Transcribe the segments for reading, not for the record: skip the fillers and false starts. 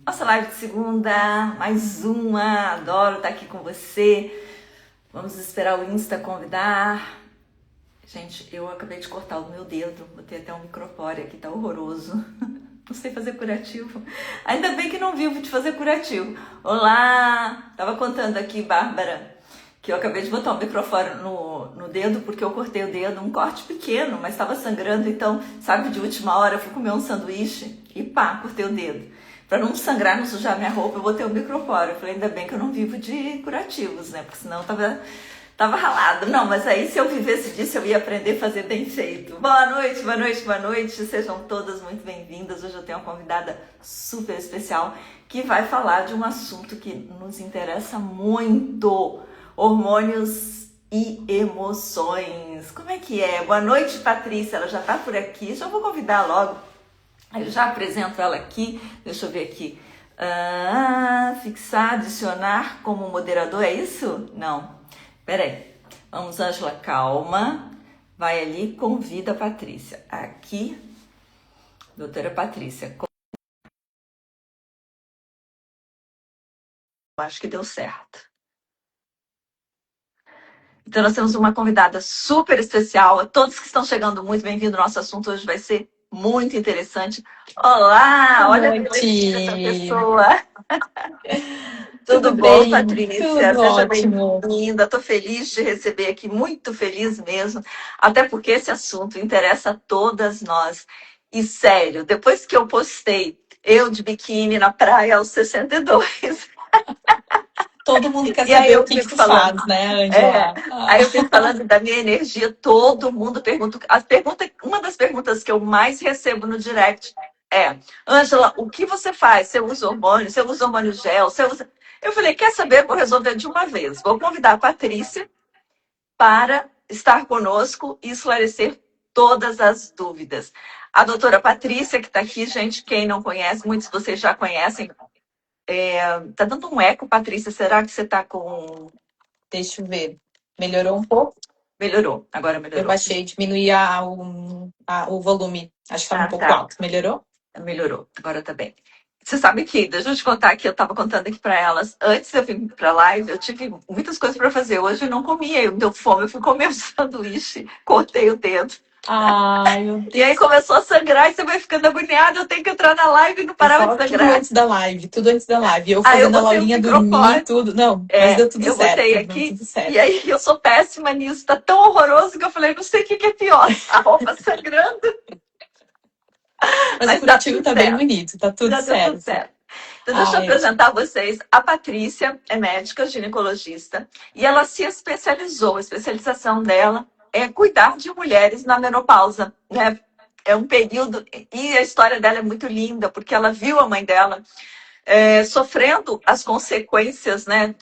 Nossa live de segunda, mais uma, adoro estar aqui com você. Vamos esperar o Insta convidar. Gente, eu acabei de cortar o meu dedo, botei até um micropore aqui, tá horroroso. Não sei fazer curativo. Ainda bem que não vivo de fazer curativo. Olá! Tava contando aqui, Bárbara, que eu acabei de botar um microfone no dedo porque eu cortei o dedo, um corte pequeno, mas estava sangrando, então, sabe, de última hora eu fui comer um sanduíche e pá, cortei o dedo. Para não sangrar, não sujar minha roupa, eu botei o microfone. Eu falei, ainda bem que eu não vivo de curativos, né? Porque senão tava ralado. Não, mas aí se eu vivesse disso, eu ia aprender a fazer bem feito. Boa noite, boa noite, boa noite. Sejam todas muito bem-vindas. Hoje eu tenho uma convidada super especial que vai falar de um assunto que nos interessa muito. Hormônios e emoções. Como é que é? Boa noite, Patrícia. Ela já tá por aqui. Já vou convidar logo. Eu já apresento ela aqui. Deixa eu ver aqui. Fixar, adicionar como moderador, é isso? Não. Peraí. Vamos, Ângela, calma. Vai ali, convida a Patrícia. Aqui, doutora Patrícia. Acho que deu certo. Então, nós temos uma convidada super especial. A todos que estão chegando, muito bem-vindo. Nosso assunto hoje vai ser muito interessante. Olá! Boa Olha a beleza dessa noite. pessoa. Tudo Tudo bom, bem? Patrícia? Tudo Seja ótimo. bem-vinda. Estou feliz de receber aqui, muito feliz mesmo. Até porque esse assunto interessa a todas nós. E sério, depois que eu postei eu de biquíni na praia aos 62, Todo mundo quer e aí saber o eu que que fico tu falando. faz, né, É, Ângela? aí eu fico falando da minha energia, todo mundo pergunta. Uma das perguntas que eu mais recebo no direct é: Ângela, o que você faz? Você usa hormônio? Você usa hormônio gel? Você usa... Eu falei, quer saber? Vou resolver de uma vez. Vou convidar a Patrícia para estar conosco e esclarecer todas as dúvidas. A doutora Patrícia, que está aqui, gente, quem não conhece, muitos de vocês já conhecem. Tá dando um eco, Patrícia. Será que você está com. Deixa eu ver. Melhorou um pouco? Melhorou, agora Eu melhorou. baixei, diminuí o volume. Acho que estava um Ah, pouco tá. alto. Melhorou? Melhorou, agora tá bem. Você sabe que, deixa eu te contar que eu tava contando aqui pra elas, antes de eu vir pra live, eu tive muitas coisas pra fazer. Hoje eu não comia, eu deu fome, eu fui comer um sanduíche, cortei o dedo. Ai, meu E aí Deus. começou a sangrar e você vai ficando agoniada, eu tenho que entrar na live e não Eu parava de falo tudo sangrar. antes da live, tudo antes da live. Eu Aí eu fazendo a botei o Laurinha dormir, microfone, tudo. Não, mas deu tudo eu botei certo, deu aqui, tudo e certo. aí eu sou péssima nisso, tá tão horroroso que eu falei, não sei o que que é pior, a roupa sangrando, Mas o mas tá curativo tudo tá bem certo, bonito, tá tudo já deu tudo certo. certo. Então, deixa eu Ai, apresentar a vocês. A Patrícia é médica ginecologista e ela se especializou. A especialização dela é cuidar de mulheres na menopausa, né? É um período. E a história dela é muito linda, porque ela viu a mãe dela sofrendo as consequências, né,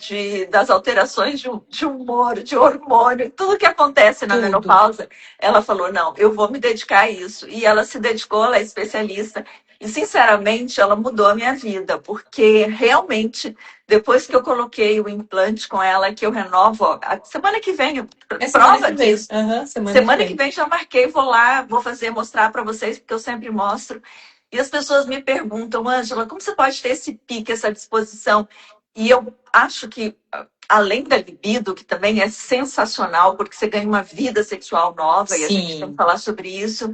das alterações de humor, de hormônio, tudo que acontece na tudo. menopausa. Ela falou, não, eu vou me dedicar a isso. E ela se dedicou, ela é especialista. E, sinceramente, ela mudou a minha vida, porque realmente, depois que eu coloquei o implante com ela, que eu renovo, ó, a semana que vem, É semana prova que vem. disso. Aham, semana que Semana que vem. vem já marquei, vou lá, vou fazer, mostrar para vocês, porque eu sempre mostro. E as pessoas me perguntam, Ângela, como você pode ter esse pique, essa disposição? E eu acho que, além da libido, que também é sensacional, porque você ganha uma vida sexual nova, e a gente tem que Sim. falar sobre isso,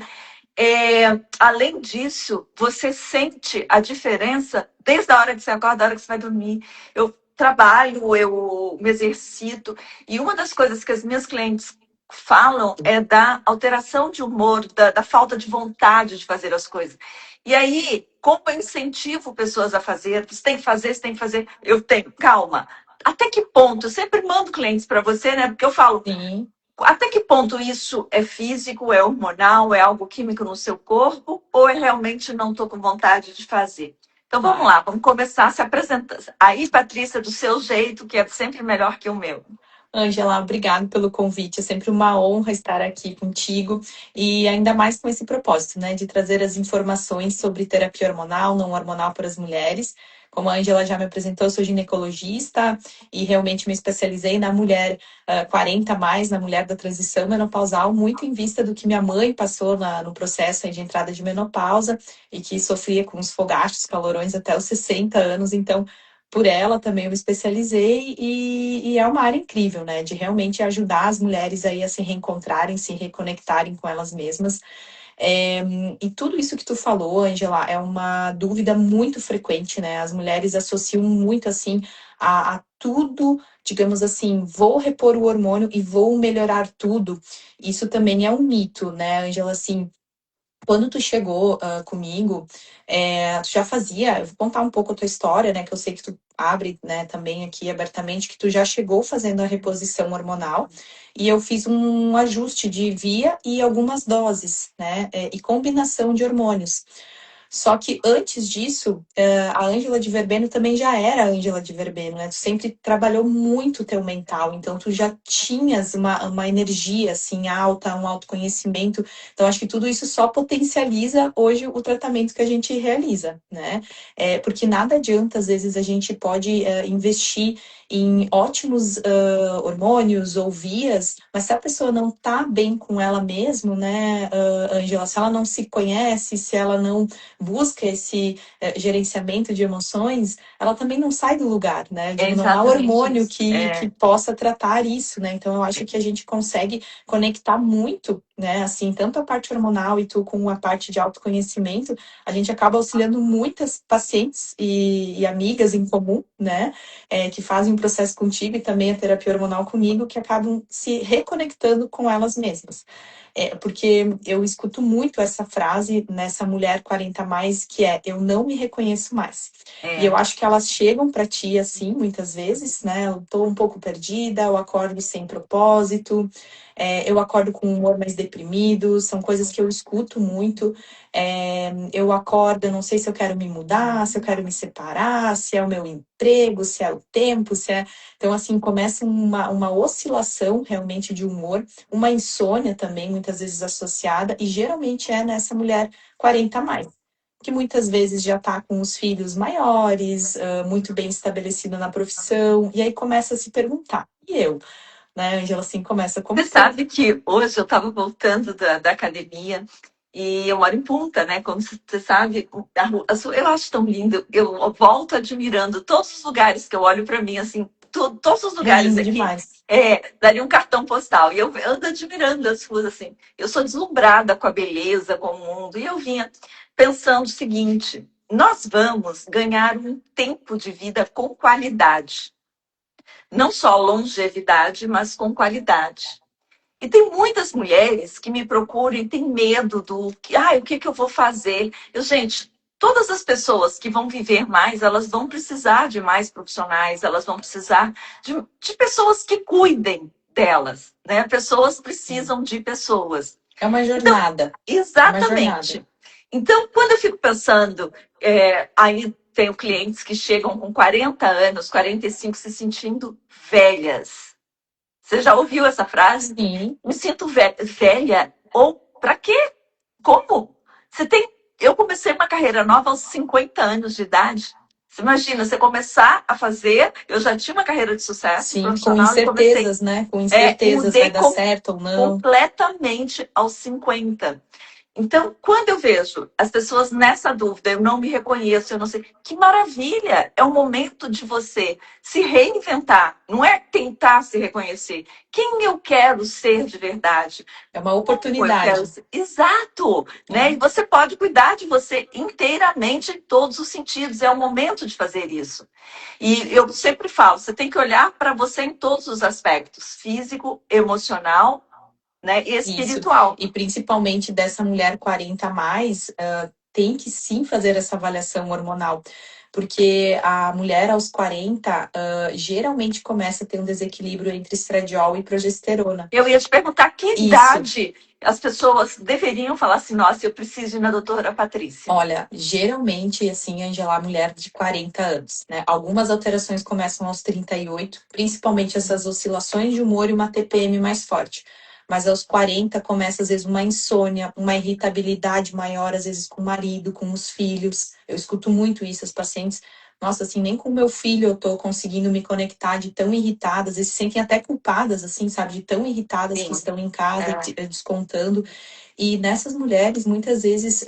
além disso, você sente a diferença desde a hora que você acorda, a hora que você vai dormir. Eu trabalho, eu me exercito, e uma das coisas que as minhas clientes falam é da alteração de humor, da falta de vontade de fazer as coisas. E aí, como eu incentivo pessoas a fazer, você tem que fazer, você tem que fazer, eu tenho, calma. Até que ponto? Eu sempre mando clientes para você, né? Porque eu falo, Sim, até que ponto isso é físico, é hormonal, é algo químico no seu corpo, ou é realmente não estou com vontade de fazer? Então vamos tá. lá, vamos começar a se apresentar. Aí, Patrícia, do seu jeito, que é sempre melhor que o meu. Ângela, obrigado pelo convite. É sempre uma honra estar aqui contigo e ainda mais com esse propósito, né, de trazer as informações sobre terapia hormonal, não hormonal para as mulheres. Como a Ângela já me apresentou, eu sou ginecologista e realmente me especializei na mulher 40 a mais, na mulher da transição menopausal, muito em vista do que minha mãe passou no processo aí de entrada de menopausa e que sofria com os fogachos, calorões até os 60 anos. Então, por ela também eu me especializei e é uma área incrível, né? De realmente ajudar as mulheres aí a se reencontrarem, se reconectarem com elas mesmas. É, e tudo isso que tu falou, Angela, é uma dúvida muito frequente, né? As mulheres associam muito assim a tudo, digamos assim, vou repor o hormônio e vou melhorar tudo. Isso também é um mito, né, Angela? Assim, quando tu chegou comigo, tu já fazia, eu vou contar um pouco a tua história, né? Que eu sei que tu abre, né, também aqui abertamente, que tu já chegou fazendo a reposição hormonal, e eu fiz um ajuste de via e algumas doses, né? E combinação de hormônios. Só que antes disso, a Ângela de Verbeno também já era a Ângela de Verbeno, né? Tu sempre trabalhou muito o teu mental, então tu já tinhas uma energia assim alta, um autoconhecimento. Então acho que tudo isso só potencializa hoje o tratamento que a gente realiza, né? Porque nada adianta, às vezes, a gente pode investir em ótimos hormônios ou vias, mas se a pessoa não tá bem com ela mesma, né, Ângela, se ela não se conhece, se ela não busca esse gerenciamento de emoções, ela também não sai do lugar, né? Eu É digo, não há exatamente hormônio isso. que possa tratar isso, né? Então eu acho que a gente consegue conectar muito, né? Assim, tanto a parte hormonal e tu com a parte de autoconhecimento, a gente acaba auxiliando muitas pacientes e amigas em comum, né? Que fazem um processo contigo e também a terapia hormonal comigo, que acabam se reconectando com elas mesmas. Porque eu escuto muito essa frase nessa mulher 40 a mais, que é eu não me reconheço mais. E eu É, acho que elas chegam para ti assim, muitas vezes, né? Eu tô um pouco perdida, eu acordo sem propósito, eu acordo com um humor mais deprimido, são coisas que eu escuto muito. Eu acordo, eu não sei se eu quero me mudar, se eu quero me separar, se é o meu emprego, se é o tempo, se é. Então, assim, começa uma oscilação realmente de humor, uma insônia também, muitas vezes associada, e geralmente é nessa mulher 40 a mais, que muitas vezes já está com os filhos maiores, muito bem estabelecida na profissão, e aí começa a se perguntar, e eu? Né, Angela, assim, começa como você que eu... sabe que hoje eu estava voltando da academia e eu moro em Punta, né? Como você sabe, eu acho tão lindo. Eu volto admirando todos os lugares que eu olho para mim, assim, todos os É lugares lindo aqui. demais. Daria um cartão postal. E eu ando admirando as ruas, assim. Eu sou deslumbrada com a beleza, com o mundo. E eu vinha pensando o seguinte: nós vamos ganhar um tempo de vida com qualidade. Não só longevidade, mas com qualidade. E tem muitas mulheres que me procuram e têm medo do que, o que eu vou fazer? Gente, todas as pessoas que vão viver mais, elas vão precisar de mais profissionais, elas vão precisar de pessoas que cuidem delas, né? Pessoas precisam de pessoas. É uma Então, jornada, é uma jornada. exatamente. Então, quando eu fico pensando, aí tenho clientes que chegam com 40 anos, 45, se sentindo velhas. Você já ouviu essa frase? Sim, Me sinto velha? Ou para quê? Como? Você tem. Eu comecei uma carreira nova aos 50 anos de idade. Você imagina, você começar a fazer. Eu já tinha uma carreira de sucesso sim, com profissional e comecei. incertezas, né? Com E incertezas, vai mudei dar certo ou não. completamente aos 50. Então, quando eu vejo as pessoas nessa dúvida, eu não me reconheço, eu não sei, que maravilha! É o momento de você se reinventar, não é tentar se reconhecer. Quem eu quero ser de verdade? É uma Como eu quero oportunidade. ser? Exato! Né? E É. você pode cuidar de você inteiramente em todos os sentidos. É o momento de fazer isso. E eu sempre falo, você tem que olhar para você em todos os aspectos, físico, emocional, né, e Isso. espiritual. E principalmente dessa mulher 40 a mais, tem que sim fazer essa avaliação hormonal. Porque a mulher aos 40 geralmente começa a ter um desequilíbrio entre estradiol e progesterona. Eu ia te perguntar que Isso. idade as pessoas deveriam falar assim, nossa, eu preciso ir na doutora Patrícia. Olha, geralmente, assim, Angela, mulher de 40 anos, né? Algumas alterações começam aos 38, principalmente essas oscilações de humor e uma TPM mais forte. Mas aos 40 começa, às vezes, uma insônia, uma irritabilidade maior, às vezes, com o marido, com os filhos. Eu escuto muito isso, as pacientes. Nossa, assim, nem com meu filho eu tô conseguindo me conectar de tão irritadas, eles se sentem até culpadas, assim, sabe, de tão irritadas que estão em casa, descontando. E nessas mulheres, muitas vezes,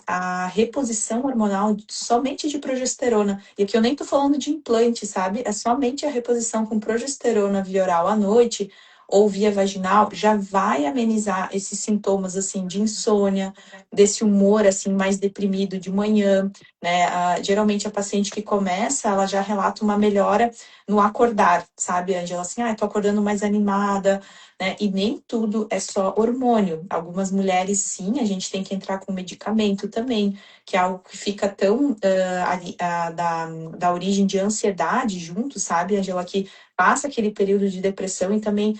a reposição hormonal somente de progesterona, e aqui eu nem tô falando de implante, sabe? É somente a reposição com progesterona via oral à noite ou via vaginal, já vai amenizar esses sintomas, assim, de insônia, desse humor, assim, mais deprimido de manhã, né? Geralmente a paciente que começa, ela já relata uma melhora no acordar, sabe, Angela? Assim, tô acordando mais animada, né? E nem tudo é só hormônio. Algumas mulheres, sim, a gente tem que entrar com medicamento também, que é algo que fica tão da origem de ansiedade junto, sabe, Angela, que passa aquele período de depressão e também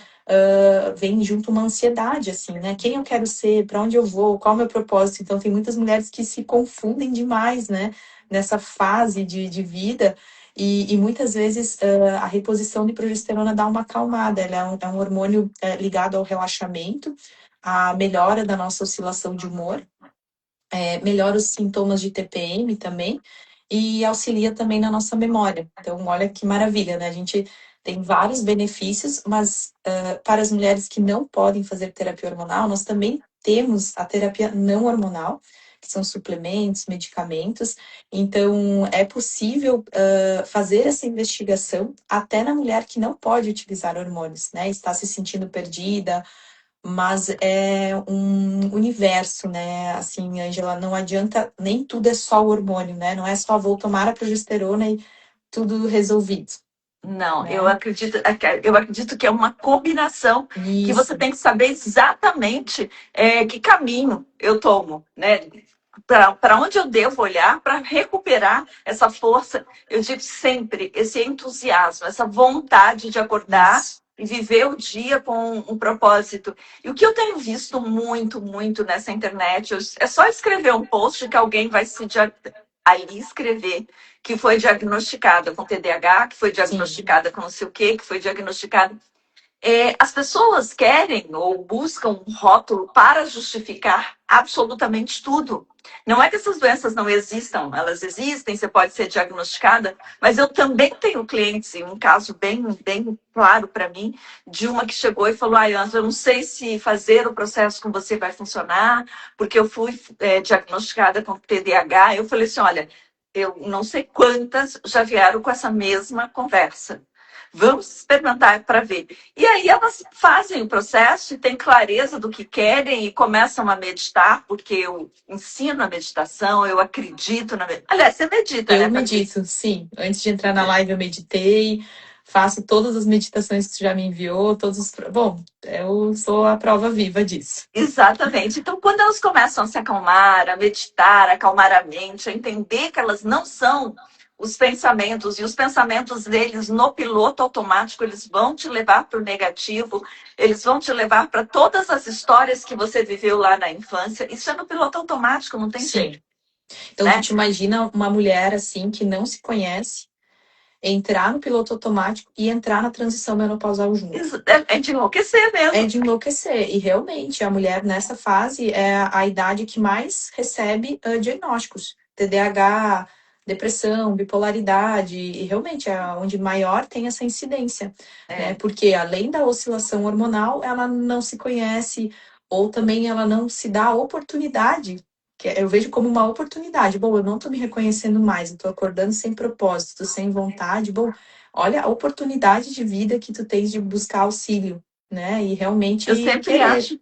vem junto uma ansiedade, assim, né? Quem eu quero ser, para onde eu vou, qual é o meu propósito? Então, tem muitas mulheres que se confundem demais, né? Nessa fase de vida. E muitas vezes a reposição de progesterona dá uma acalmada, ela é um hormônio ligado ao relaxamento, à melhora da nossa oscilação de humor, melhora os sintomas de TPM também, e auxilia também na nossa memória. Então, olha que maravilha, né? A gente tem vários benefícios, mas para as mulheres que não podem fazer terapia hormonal, nós também temos a terapia não hormonal, que são suplementos, medicamentos. Então, é possível fazer essa investigação até na mulher que não pode utilizar hormônios, né? Está se sentindo perdida, mas é um universo, né? Assim, Angela, não adianta, nem tudo é só o hormônio, né? Não é só vou tomar a progesterona e tudo resolvido. Não, Né? eu acredito que é uma combinação que você Isso. tem que saber exatamente que caminho eu tomo, né? Para onde eu devo olhar para recuperar essa força. Eu digo sempre, esse entusiasmo, essa vontade de acordar Isso. e viver o dia com um propósito. E o que eu tenho visto muito, muito nessa internet, é só escrever um post que alguém vai ali escrever que foi diagnosticada com TDAH, que foi diagnosticada Sim. com não sei o quê, que foi diagnosticada. As pessoas querem ou buscam um rótulo para justificar absolutamente tudo. Não é que essas doenças não existam, elas existem, você pode ser diagnosticada, mas eu também tenho clientes, e um caso bem, bem claro para mim, de uma que chegou e falou, Ângela, eu não sei se fazer o processo com você vai funcionar, porque eu fui diagnosticada com TDAH. Eu falei assim, olha, eu não sei quantas já vieram com essa mesma conversa. Vamos experimentar para ver. E aí elas fazem o processo e têm clareza do que querem e começam a meditar, porque eu ensino a meditação, eu acredito na meditação. Aliás, você medita, Eu né, Patrícia? medito, sim. Antes de entrar na live, eu meditei. Faço todas as meditações que você já me enviou, todos os. Bom, eu sou a prova viva disso. Exatamente. Então, quando elas começam a se acalmar, a meditar, a acalmar a mente, a entender que elas não são os pensamentos, e os pensamentos deles no piloto automático, eles vão te levar para o negativo, eles vão te levar para todas as histórias que você viveu lá na infância. Isso é no piloto automático, não tem Sim. jeito, Então, tu né? te imagina uma mulher assim que não se conhece, entrar no piloto automático e entrar na transição menopausal junto. Isso é de enlouquecer É mesmo. de enlouquecer. E realmente, a mulher nessa fase é a idade que mais recebe diagnósticos. TDAH, depressão, bipolaridade, e realmente é onde maior tem essa incidência, né? Porque além da oscilação hormonal, ela não se conhece, ou também ela não se dá a oportunidade, que eu vejo como uma oportunidade. Bom, eu não tô me reconhecendo mais, eu tô acordando sem propósito, sem vontade. Bom, olha a oportunidade de vida que tu tens de buscar auxílio, né? E Eu realmente sempre querer. acho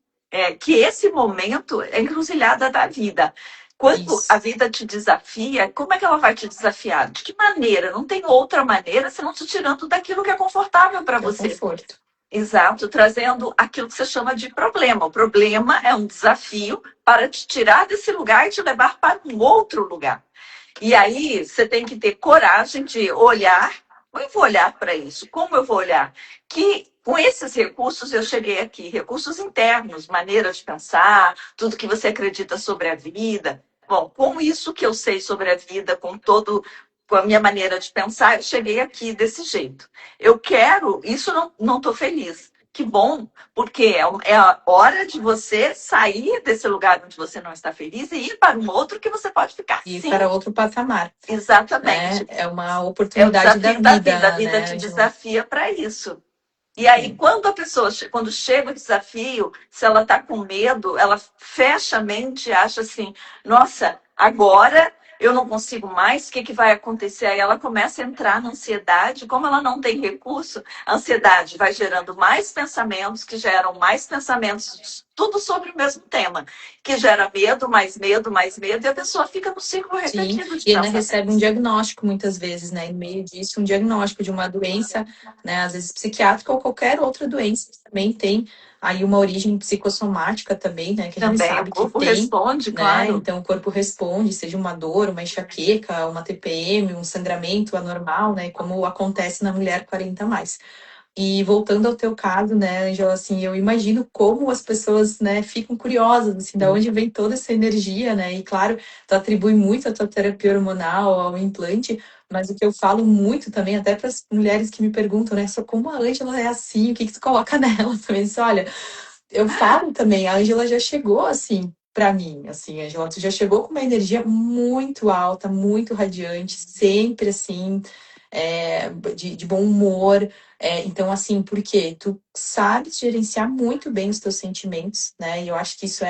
que esse momento é a encruzilhada da vida. Quando a Isso, vida te desafia, como é que ela vai te desafiar? De que maneira? Não tem outra maneira senão te tirando daquilo que é confortável para que é o você. conforto. Exato, trazendo aquilo que você chama de problema. O problema é um desafio para te tirar desse lugar e te levar para um outro lugar. E aí você tem que ter coragem de olhar. Eu vou olhar para isso. Como eu vou olhar? Que com esses recursos eu cheguei aqui, recursos internos, maneira de pensar, tudo que você acredita sobre a vida. Bom, com isso que eu sei sobre a vida, com a minha maneira de pensar, eu cheguei aqui desse jeito. Eu quero, isso não estou feliz. Que bom, porque é a hora de você sair desse lugar onde você não está feliz e ir para um outro que você pode ficar. Ir Sim, para outro patamar, exatamente. né? É uma É o oportunidade da desafio da vida. A vida, vida né, te Ângela? desafia para isso. E aí, Sim. quando a pessoa, quando chega o desafio, se ela está com medo, ela fecha a mente e acha assim: nossa, agora eu não consigo mais, o que vai acontecer? Aí ela começa a entrar na ansiedade. Como ela não tem recurso, a ansiedade vai gerando mais pensamentos, que geram mais pensamentos, tudo sobre o mesmo tema, que gera medo, mais medo, e a pessoa fica no ciclo Sim, repetido de e ainda recebe um pensamentos. diagnóstico muitas vezes, né? Em meio disso, um diagnóstico de uma doença, né? Às vezes psiquiátrica ou qualquer outra doença que também tem aí uma origem psicossomática também, né? Que a gente Também o sabe que corpo tem, responde, né? claro. Então o corpo responde, seja uma dor, uma enxaqueca, uma TPM, um sangramento anormal, né? Como acontece na mulher 40 mais. E voltando ao teu caso, né, Angela, assim, eu imagino como as pessoas, né, ficam curiosas, assim, da onde vem toda essa energia, né? E claro, tu atribui muito a tua terapia hormonal ao implante, mas o que eu falo muito também, até para as mulheres que me perguntam, né, só como a Angela é assim, o que que tu coloca nela? Também disse, olha, eu falo também, a Angela já chegou assim para mim, assim, Angela, tu já chegou com uma energia muito alta, muito radiante, sempre assim, de bom humor. Então, assim, porque tu sabes gerenciar muito bem os teus sentimentos, né? E eu acho que isso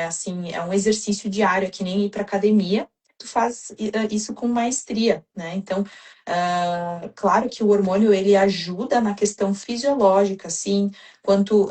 assim, é um exercício diário, é que nem ir para academia. Tu faz isso com maestria, né? Então, claro que o hormônio ele ajuda na questão fisiológica, assim, quanto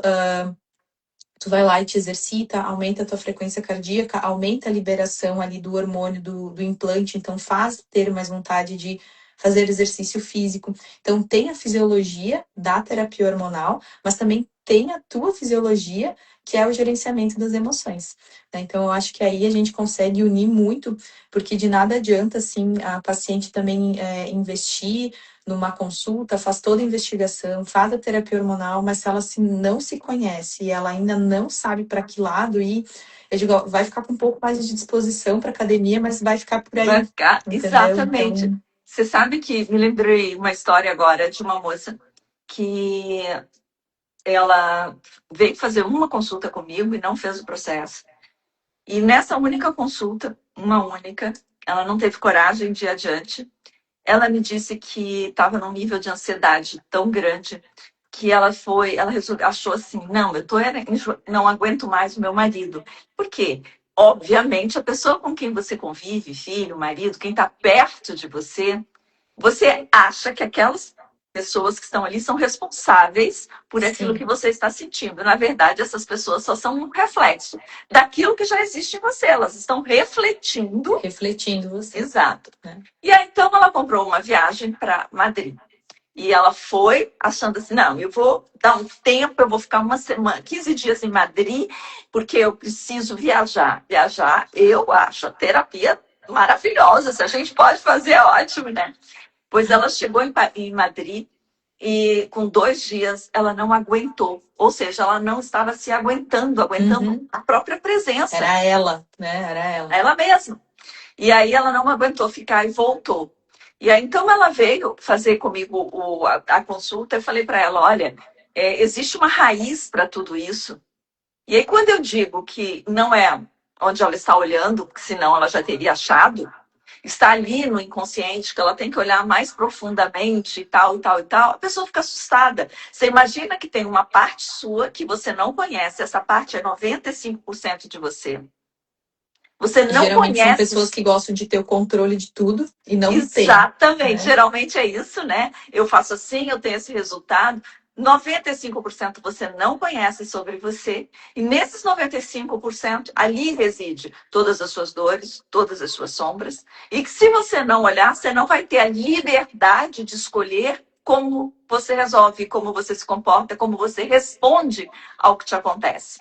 tu vai lá e te exercita, aumenta a tua frequência cardíaca, aumenta a liberação ali do hormônio do implante, então faz ter mais vontade de fazer exercício físico. Então tem a fisiologia da terapia hormonal, mas também tem a tua fisiologia, que é o gerenciamento das emoções, né? Então eu acho que aí a gente consegue unir muito, porque de nada adianta assim a paciente também investir numa consulta, faz toda a investigação, faz a terapia hormonal, mas se ela não se conhece e ela ainda não sabe para que lado ir, eu digo, ó, vai ficar com um pouco mais de disposição para academia, mas vai ficar por Vai aí, ficar, entendeu? exatamente. Então, Você sabe que me lembrei uma história agora de uma moça que ela veio fazer uma consulta comigo e não fez o processo. E nessa única consulta, uma única, ela não teve coragem de ir adiante. Ela me disse que estava num nível de ansiedade tão grande que ela achou assim, não, não aguento mais o meu marido. Por quê? Obviamente, a pessoa com quem você convive, filho, marido, quem está perto de você, você acha que aquelas pessoas que estão ali são responsáveis por aquilo que sim, você está sentindo. Na verdade, essas pessoas só são um reflexo daquilo que já existe em você. Elas estão refletindo. refletindo você, Exato. né? E aí, então, ela comprou uma viagem para Madrid. E ela foi achando assim, não, eu vou dar um tempo, eu vou ficar uma semana, 15 dias em Madrid, porque eu preciso viajar. Viajar, eu acho a terapia maravilhosa. Se a gente pode fazer, é ótimo, né? Pois ela chegou em Madrid e com 2 dias ela não aguentou. Ou seja, ela não estava se aguentando Uhum. a própria presença, Era ela, né? Era ela. ela mesma. E aí ela não aguentou ficar e voltou. E aí então ela veio fazer comigo a consulta. Eu falei para ela: olha, existe uma raiz para tudo isso. E aí quando eu digo que não é onde ela está olhando, porque senão ela já teria achado, está ali no inconsciente, que ela tem que olhar mais profundamente e tal, e tal, e tal, a pessoa fica assustada. Você imagina que tem uma parte sua que você não conhece, essa parte é 95% de você. Você E não geralmente são conhece. pessoas que gostam de ter o controle de tudo e não tem, Exatamente, né? geralmente é isso, né? Eu faço assim, eu tenho esse resultado. 95% você não conhece sobre você, e nesses 95% ali reside todas as suas dores, todas as suas sombras, e que se você não olhar, você não vai ter a liberdade de escolher como você resolve, como você se comporta, como você responde ao que te acontece.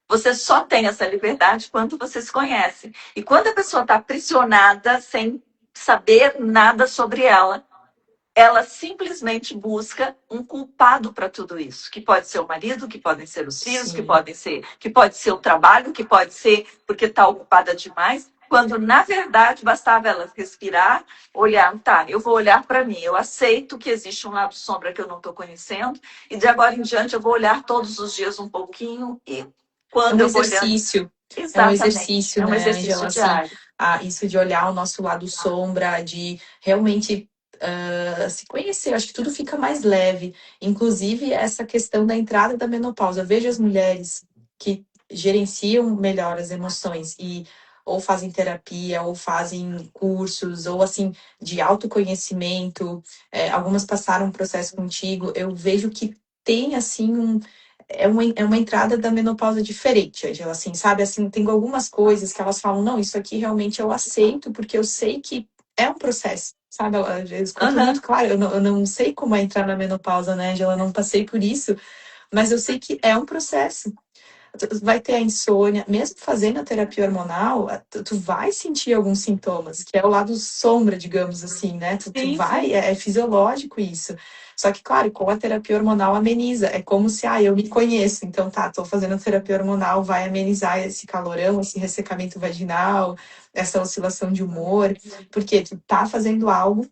Você só tem essa liberdade quando você se conhece. E quando a pessoa está aprisionada, sem saber nada sobre ela simplesmente busca um culpado para tudo isso, que pode ser o marido, que podem ser os filhos, Sim. que pode ser o trabalho, que pode ser porque está ocupada demais, quando na verdade bastava ela respirar, olhar, tá, eu vou olhar para mim, eu aceito que existe um lado sombra que eu não estou conhecendo, e de agora em diante eu vou olhar todos os dias um pouquinho, e É quando um eu vou olhar, exercício. É um exatamente, exercício, é um né, exercício Ângela? Assim, diário. isso de olhar o nosso lado sombra, de realmente se conhecer. Eu acho que tudo fica mais leve. Inclusive, essa questão da entrada da menopausa. Eu vejo as mulheres que gerenciam melhor as emoções e ou fazem terapia, ou fazem cursos, ou assim, de autoconhecimento. Algumas passaram um processo contigo. Eu vejo que tem, assim, é uma entrada da menopausa diferente, Angela, assim, sabe? Assim, tem algumas coisas que elas falam, não, isso aqui realmente eu aceito, porque eu sei que é um processo, sabe? Eles contam muito Uhum. claro, eu não sei como é entrar na menopausa, né, Angela? Eu não passei por isso, mas eu sei que é um processo. Vai ter a insônia, mesmo fazendo a terapia hormonal, tu vai sentir alguns sintomas, que é o lado sombra, digamos assim, né? Tu Sim, vai, sim. é fisiológico isso. Só que, claro, com a terapia hormonal ameniza. É como se, eu me conheço, então tá, tô fazendo a terapia hormonal, vai amenizar esse calorão, esse ressecamento vaginal, essa oscilação de humor, porque tu tá fazendo algo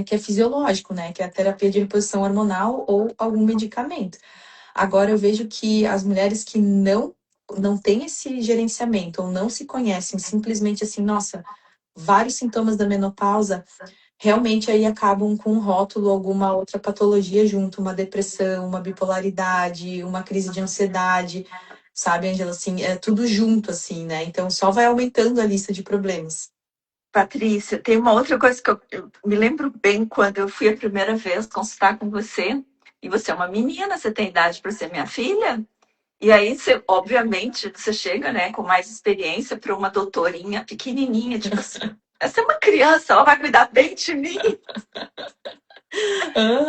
que é fisiológico, né? Que é a terapia de reposição hormonal ou algum medicamento. Agora eu vejo que as mulheres que não têm esse gerenciamento ou não se conhecem, simplesmente assim, nossa, vários sintomas da menopausa, realmente aí acabam com um rótulo, alguma outra patologia junto, uma depressão, uma bipolaridade, uma crise de ansiedade, sabe, Angela, assim, é tudo junto, assim, né? Então só vai aumentando a lista de problemas. Patrícia, tem uma outra coisa que eu me lembro bem quando eu fui a primeira vez consultar com você, e você é uma menina, você tem idade para ser minha filha, e aí você, obviamente, você chega, né, com mais experiência para uma doutorinha pequenininha, tipo assim, essa é uma criança, ela vai cuidar bem de mim,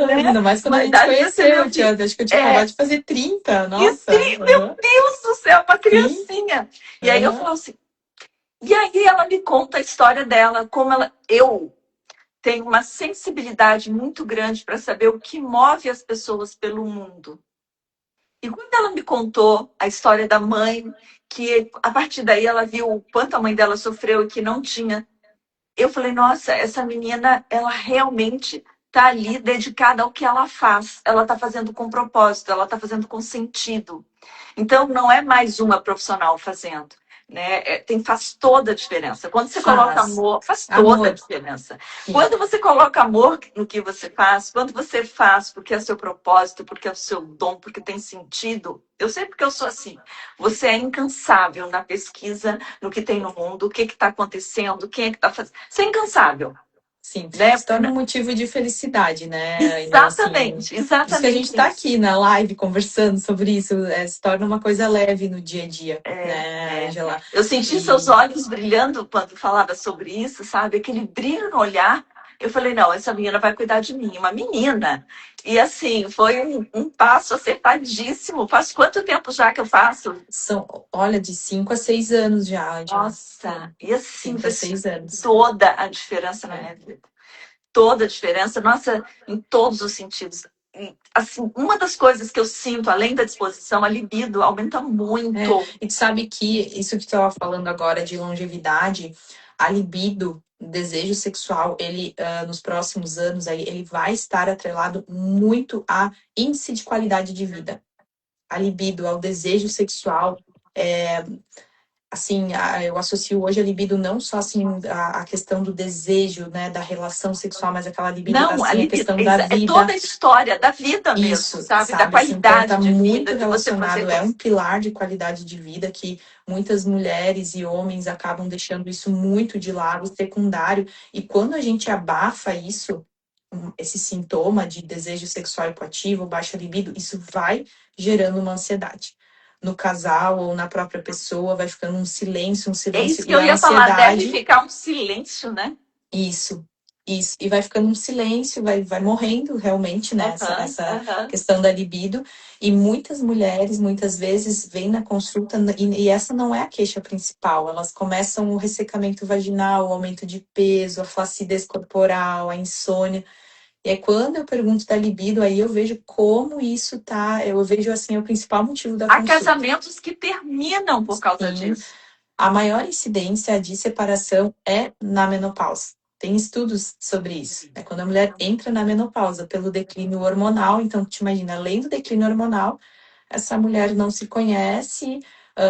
né? Ainda mais quando a Uma gente se idade para ser conheceu, meu filho. acho que eu tinha acabado É, de fazer 30, e nossa. sim, meu Deus do céu, uma Sim. criancinha. E aí eu falo assim, e aí ela me conta a história dela, eu tem uma sensibilidade muito grande para saber o que move as pessoas pelo mundo. E quando ela me contou a história da mãe, que a partir daí ela viu o quanto a mãe dela sofreu e que não tinha, eu falei, nossa, essa menina, ela realmente está ali dedicada ao que ela faz. Ela está fazendo com propósito, ela está fazendo com sentido. Então, não é mais uma profissional fazendo. Né? Faz toda a diferença. Quando você coloca Faz. amor, faz toda a Amor. diferença. Sim. Quando você coloca amor no que você faz, quando você faz porque é seu propósito, porque é o seu dom, porque tem sentido, eu sei porque eu sou assim. Você é incansável na pesquisa, no que tem no mundo, o que está acontecendo, quem é que está fazendo. Você é incansável, Sim, né? se torna um motivo de felicidade, né, Angela? Assim, Exatamente, por isso que a gente exatamente está isso. aqui na live conversando sobre isso, se torna uma coisa leve no dia a dia, né, É. Angela? Eu senti seus E olhos brilhando quando falava sobre isso, sabe? Aquele brilho no olhar. Eu falei, não, essa menina vai cuidar de mim, uma menina. E assim, foi um passo acertadíssimo. Faz quanto tempo já que eu faço? olha, de 5 a 6 anos já, Angela. Nossa, e assim, 5 a fez 6 anos. toda a diferença na É. minha vida. Toda a diferença, nossa, em todos os sentidos. E, assim, uma das coisas que eu sinto, além da disposição, a libido aumenta muito. E tu sabe que isso que tu estava falando agora de longevidade, a libido, o desejo sexual, ele nos próximos anos aí, ele vai estar atrelado muito a índice de qualidade de vida. A libido, ao desejo sexual. Assim, eu associo hoje a libido não só assim a questão do desejo, né, da relação sexual, mas aquela libido, Não, a assim, a libido questão da é toda vida. a história da vida mesmo, Isso, sabe? Da sabe, assim, então tá qualidade de vida, muito de você relacionado, fazer é um coisas. pilar de qualidade de vida que muitas mulheres e homens acabam deixando isso muito de lado, secundário, e quando a gente abafa isso, esse sintoma de desejo sexual hipoativo, baixa libido, isso vai gerando uma ansiedade. No casal ou na própria pessoa, vai ficando um É silêncio, isso que e eu a ia falar, deve ansiedade, ficar um silêncio, né? isso. Isso, e vai ficando um silêncio, vai morrendo realmente, né, essa questão da libido. E muitas mulheres, muitas vezes, vêm na consulta, e essa não é a queixa principal. Elas começam o ressecamento vaginal, o aumento de peso, a flacidez corporal, a insônia. E aí, quando eu pergunto da libido, aí eu vejo como isso tá. Eu vejo assim, o principal motivo da Há consulta. casamentos que terminam por causa disso. A maior incidência de separação é na menopausa. Tem estudos sobre isso. É quando a mulher entra na menopausa pelo declínio hormonal. Então, te imagina, além do declínio hormonal, essa mulher não se conhece,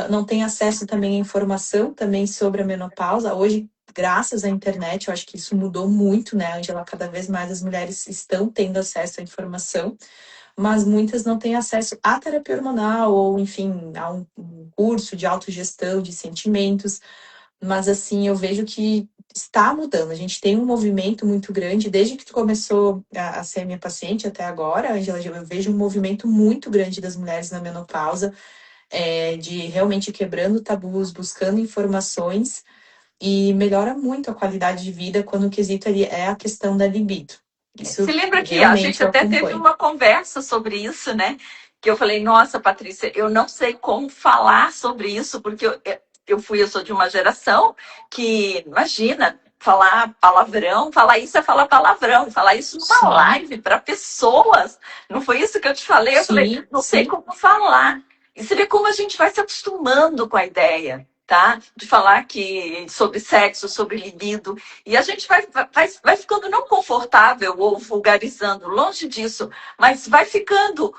não tem acesso também à informação também sobre a menopausa. Hoje, graças à internet, eu acho que isso mudou muito, né, Angela? Cada vez mais as mulheres estão tendo acesso à informação, mas muitas não têm acesso à terapia hormonal ou, enfim, a um curso de autogestão de sentimentos. Mas, assim, eu vejo que está mudando. A gente tem um movimento muito grande, desde que tu começou a ser minha paciente até agora, Angela, eu vejo um movimento muito grande das mulheres na menopausa, de realmente quebrando tabus, buscando informações, e melhora muito a qualidade de vida quando o quesito ali é a questão da libido. Isso Você lembra que a realmente gente eu até teve acompanho. uma conversa sobre isso, né? Que eu falei, nossa, Patrícia, eu não sei como falar sobre isso, porque eu sou de uma geração que, imagina, falar palavrão, falar isso é falar palavrão, falar isso numa Sim. live para pessoas. Não foi isso que eu te falei? Eu falei, não sei como falar. E você vê como a gente vai se acostumando com a ideia, tá? De falar que sobre sexo, sobre libido. E a gente vai ficando não confortável ou vulgarizando, longe disso, mas vai ficando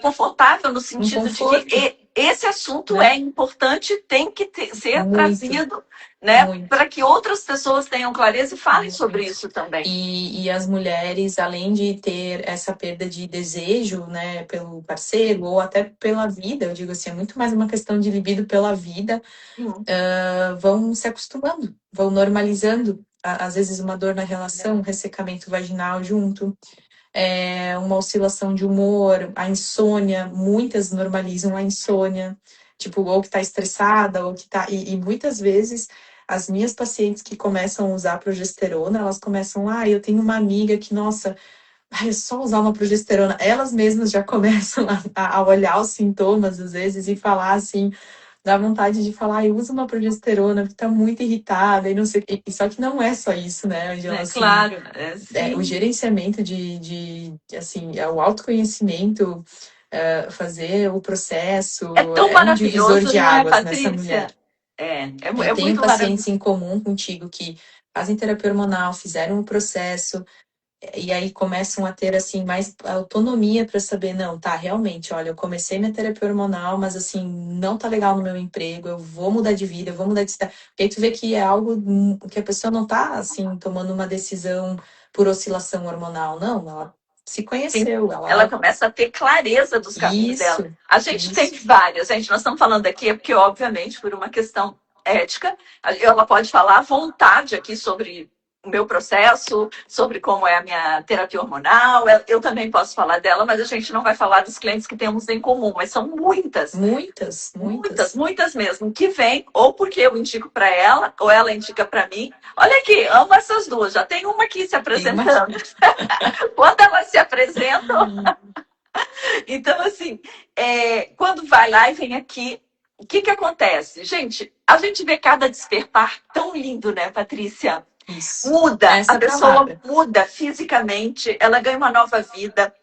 confortável no sentido de que esse assunto é importante, tem que ser trazido, né, para que outras pessoas tenham clareza e falem sobre isso também. E as mulheres, além de ter essa perda de desejo, né, pelo parceiro ou até pela vida, eu digo assim, é muito mais uma questão de libido pela vida, vão se acostumando, vão normalizando, às vezes uma dor na relação, um ressecamento vaginal junto, uma oscilação de humor, a insônia, muitas normalizam a insônia, tipo, ou que tá estressada, ou que tá. E muitas vezes as minhas pacientes que começam a usar progesterona, elas começam, eu tenho uma amiga que, nossa, é só usar uma progesterona. Elas mesmas já começam a olhar os sintomas, às vezes, e falar assim, dá vontade de falar, usa uma progesterona, porque tá muito irritada, e não sei. E só que não é só isso, né, Angela? Assim, claro. O gerenciamento assim, o autoconhecimento, fazer o processo, é tão um divisor de águas nessa mulher. Eu tenho muito pacientes em comum contigo que fazem terapia hormonal, fizeram o processo, e aí começam a ter, assim, mais autonomia para saber, não, tá, realmente, olha, eu comecei minha terapia hormonal, mas, assim, não tá legal no meu emprego, eu vou mudar de vida, eu vou mudar de cidade. Porque aí tu vê que é algo que a pessoa não tá, assim, tomando uma decisão por oscilação hormonal, não, ela se conheceu. Ela começa a ter clareza dos caminhos dela. A gente tem várias, gente, nós estamos falando aqui, porque, obviamente, por uma questão ética, ela pode falar à vontade aqui sobre o meu processo, sobre como é a minha terapia hormonal. Eu também posso falar dela, mas a gente não vai falar dos clientes que temos em comum, mas são muitas. Muitas mesmo, que vêm ou porque eu indico para ela, ou ela indica para mim. Olha aqui, amo essas duas. Já tem uma aqui se apresentando. Quando elas se apresentam. Então, assim, quando vai lá e vem aqui, o que acontece? Gente, a gente vê cada despertar tão lindo, né, Patrícia? Isso. Muda, a pessoa muda fisicamente, ela ganha uma nova vida.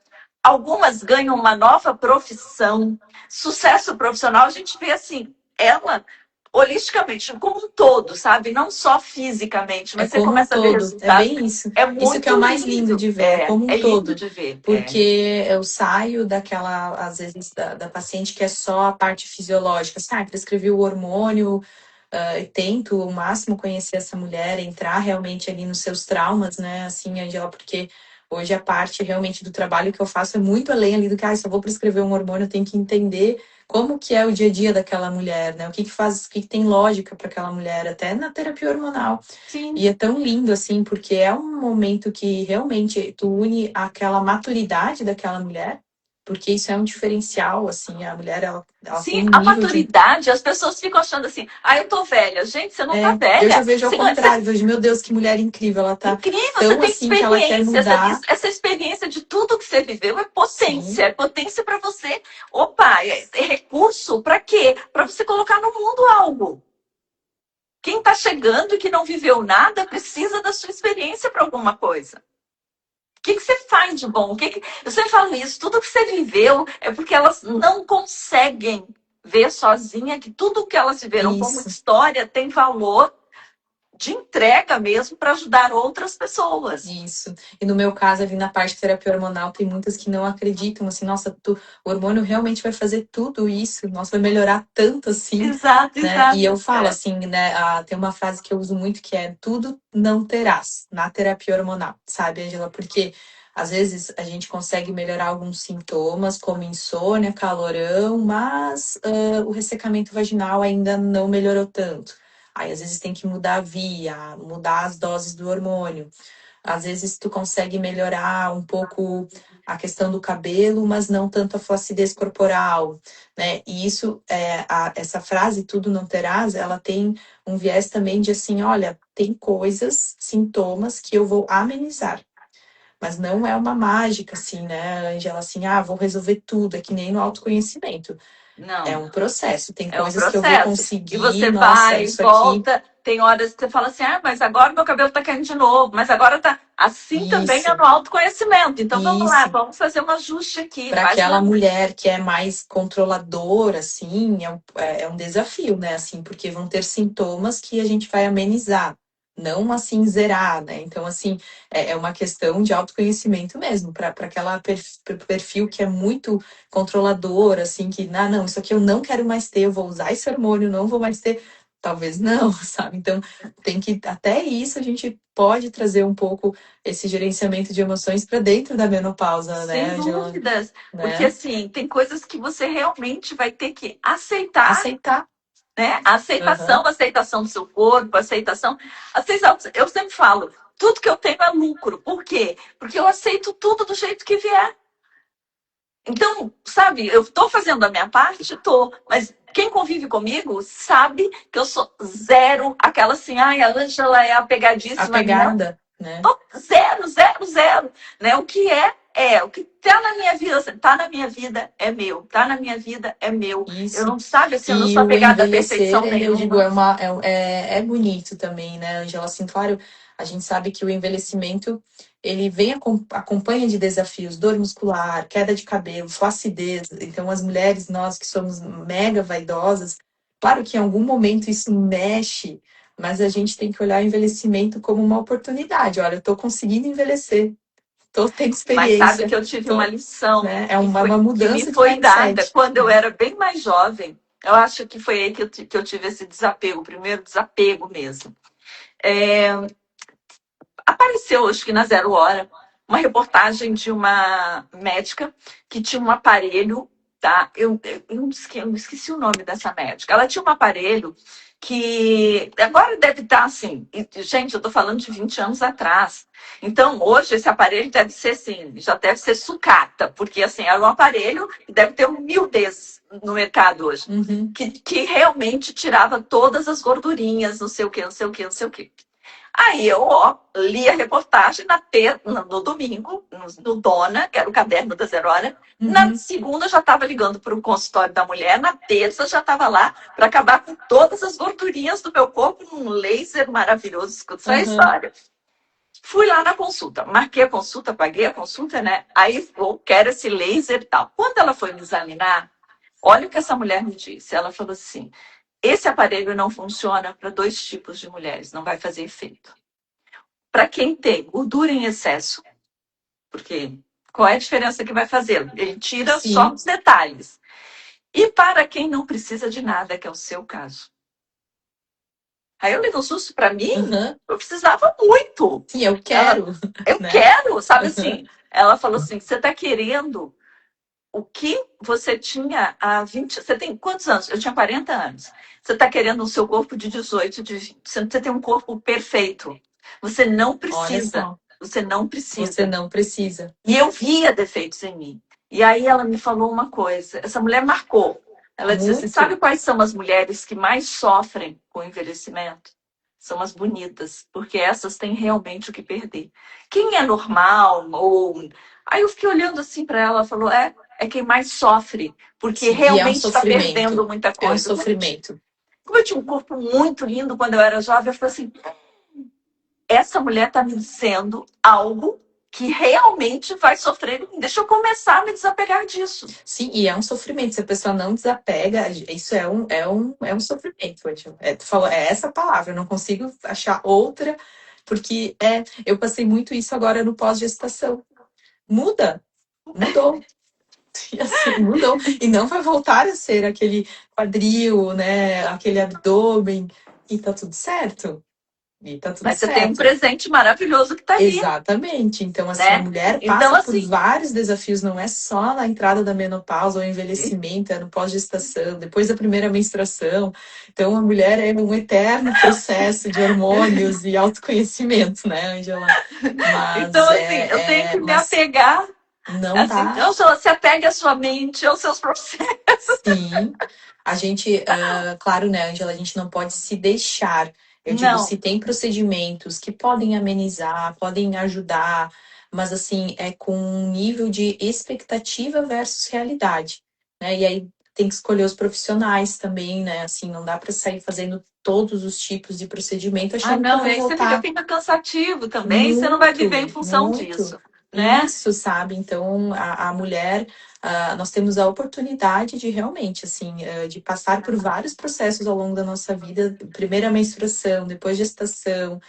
Algumas ganham uma nova profissão, sucesso profissional. A gente vê assim, ela holisticamente, como um todo, sabe? Não só fisicamente, mas você começa a ver resultados. É bem isso. É muito isso que é o mais lindo de ver, como um todo. Lindo de ver. Porque eu saio daquela, às vezes, da paciente que é só a parte fisiológica. Prescrevi o hormônio, tento ao máximo conhecer essa mulher, entrar realmente ali nos seus traumas, né? Assim, Angela, porque hoje a parte realmente do trabalho que eu faço é muito além ali do que, só vou prescrever um hormônio, eu tenho que entender como que é o dia a dia daquela mulher, né? O que faz, o que tem lógica para aquela mulher, até na terapia hormonal. Sim. E é tão lindo, assim, porque é um momento que realmente tu une aquela maturidade daquela mulher, porque isso é um diferencial, assim, a mulher, ela tem Sim, um a nível de... maturidade, as pessoas ficam achando assim, eu tô velha. Gente, você não tá Eu já velha. vejo ao contrário, vejo, meu Deus, que mulher incrível, ela tá Incrível, você tão tem assim que ela quer experiência. mudar. Essa experiência de tudo que você viveu Sim, é potência para você. Opa, é recurso para quê? Para você colocar no mundo algo. Quem está chegando e que não viveu nada precisa da sua experiência para alguma coisa. O que você faz de bom? Eu sempre falo isso, tudo que você viveu é porque elas não conseguem ver sozinha que tudo que elas viveram como isso. história tem valor de entrega mesmo para ajudar outras pessoas. Isso. E no meu caso, ali na parte de terapia hormonal, tem muitas que não acreditam, assim, nossa, o hormônio realmente vai fazer tudo isso, nossa, vai melhorar tanto assim, Exato, né? E eu exato. falo assim, né? Tem uma frase que eu uso muito que é tudo não terás na terapia hormonal, sabe, Angela? Porque às vezes a gente consegue melhorar alguns sintomas, como insônia, calorão, mas o ressecamento vaginal ainda não melhorou tanto. Aí, às vezes, tem que mudar a via, mudar as doses do hormônio. Às vezes, tu consegue melhorar um pouco a questão do cabelo, mas não tanto a flacidez corporal, né? E isso, essa frase, tudo não terás, ela tem um viés também de assim, olha, tem coisas, sintomas que eu vou amenizar. Mas não é uma mágica, assim, né, Angela? Assim, vou resolver tudo. É que nem no autoconhecimento. É Não, um processo. Tem é um coisas que eu vou processo. E conseguir, você nossa, vai e isso aqui, volta. Tem horas que você fala assim, mas agora meu cabelo tá caindo de novo. Mas agora tá. Assim também é isso, no autoconhecimento. Então vamos lá, isso. vamos fazer um ajuste aqui. Para Faz aquela uma. mulher que é mais controladora, assim, é um desafio, né? Assim, porque vão ter sintomas que a gente vai amenizar, não assim zerar, né? Então, assim, é uma questão de autoconhecimento mesmo, para aquela perfil que é muito controlador, assim, que, não, isso aqui eu não quero mais ter, eu vou usar esse hormônio, não vou mais ter. Talvez não, sabe? Então, tem que, até isso a gente pode trazer um pouco esse gerenciamento de emoções para dentro da menopausa, né, Sem Angela? dúvidas. Porque Né? assim, tem coisas que você realmente vai ter que aceitar, Aceitar. né? A aceitação, Aham. aceitação do seu corpo, aceitação. Eu sempre falo, tudo que eu tenho é lucro. Por quê? Porque eu aceito tudo do jeito que vier. Então, sabe, eu estou fazendo a minha parte, estou, mas quem convive comigo sabe que eu sou zero, aquela assim, a Ângela é apegadíssima. Não, Apegada, né? tô zero, zero, zero. Né? O que é. O que está na minha vida, está na minha vida é meu. Está na minha vida é meu. Eu Isso. não, sabe, assim, eu não E sou o apegada à envelhecer, perfeição eu digo, nenhuma. é bonito também, né, Angela? Assim, claro, a gente sabe que o envelhecimento, ele vem acompanha de desafios, dor muscular, queda de cabelo, flacidez. Então, as mulheres, nós que somos mega vaidosas, claro que em algum momento isso mexe, mas a gente tem que olhar o envelhecimento como uma oportunidade. Olha, eu tô conseguindo envelhecer, tô tendo Mas sabe experiência, que eu tive uma tô, lição né? É uma que me mudança de foi dada mindset, quando eu né? era bem mais jovem. Eu acho que foi aí que eu tive esse desapego, o primeiro desapego mesmo. É, apareceu, acho que na Zero Hora, uma reportagem de uma médica que tinha um aparelho, tá? Eu esqueci o nome dessa médica. Ela tinha um aparelho que agora deve estar assim, gente, eu estou falando de 20 anos atrás. Então, hoje esse aparelho deve ser assim, já deve ser sucata, porque assim, era um aparelho que deve ter 1000 desses no mercado hoje. Uhum. Que realmente tirava todas as gordurinhas, não sei o que, não sei o que, não sei o que. Aí eu li a reportagem no domingo, no Dona, que era o caderno da Zero Hora. Na Uhum. segunda já estava ligando para o consultório da mulher, na terça já estava lá para acabar com todas as gordurinhas do meu corpo num laser maravilhoso. Escuta essa Uhum. história. Fui lá na consulta, marquei a consulta, paguei a consulta, né? Aí eu quero esse laser e tal. Quando ela foi me examinar, olha o que essa mulher me disse. Ela falou assim: esse aparelho não funciona para dois tipos de mulheres, não vai fazer efeito. Para quem tem gordura em excesso, porque qual é a diferença que vai fazer? Ele tira só Sim. os detalhes. E para quem não precisa de nada, que é o seu caso. Aí eu levei um susto para mim, Uhum. eu precisava muito. Sim, eu Ela, quero, eu né? quero, sabe Uhum. assim? Ela falou assim: você está querendo o que você tinha há 20. Você tem quantos anos? Eu tinha 40 anos. Você está querendo o seu corpo de 18, de 20. Você tem um corpo perfeito. Você não Olha precisa. só, Você não você precisa. não precisa. E eu via defeitos em mim. E aí ela me falou uma coisa, essa mulher marcou. Ela disse assim, Muito. sabe quais são as mulheres que mais sofrem com o envelhecimento? São as bonitas, porque essas têm realmente o que perder. Quem é normal ou... Aí eu fiquei olhando assim para ela, ela falou, é quem mais sofre, porque Sim, e é um realmente está perdendo sofrimento. muita É um coisa. sofrimento. Como eu tinha um corpo muito lindo quando eu era jovem, eu falei assim, essa mulher está me dizendo algo que realmente vai sofrer em mim. Deixa eu começar a me desapegar disso. Sim, e é um sofrimento. Se a pessoa não desapega, isso é um sofrimento. Tu falou, é essa palavra, eu não consigo achar outra, porque eu passei muito isso agora no pós-gestação. Muda, mudou. E assim, mudou. E não vai voltar a ser aquele quadril, né? Aquele abdômen. E tá tudo certo. E tá tudo Mas você tem um certo. presente maravilhoso que está ali, Exatamente. Então, assim, a né? mulher Então, passa por assim, vários desafios, não é só na entrada da menopausa ou envelhecimento, é no pós-gestação, depois da primeira menstruação. Então, a mulher é um eterno processo de hormônios e autoconhecimento, né, Angela? então, Mas assim, eu tenho que me mas apegar, não assim, dá. então se apegue à sua mente, aos seus processos. Sim, a gente, claro, né, Angela, a gente não pode se deixar. Eu digo, Não, se tem procedimentos que podem amenizar, podem ajudar, mas assim, é com um nível de expectativa versus realidade, né? E aí tem que escolher os profissionais também, né? Assim, não dá para sair fazendo todos os tipos de procedimento achando que eu não, e vou aí você voltar. fica cansativo também, você não vai viver em Muito, função muito. disso, né? Isso, sabe? Então, a mulher, nós temos a oportunidade de realmente, assim, de passar por vários processos ao longo da nossa vida, primeira menstruação, depois gestação,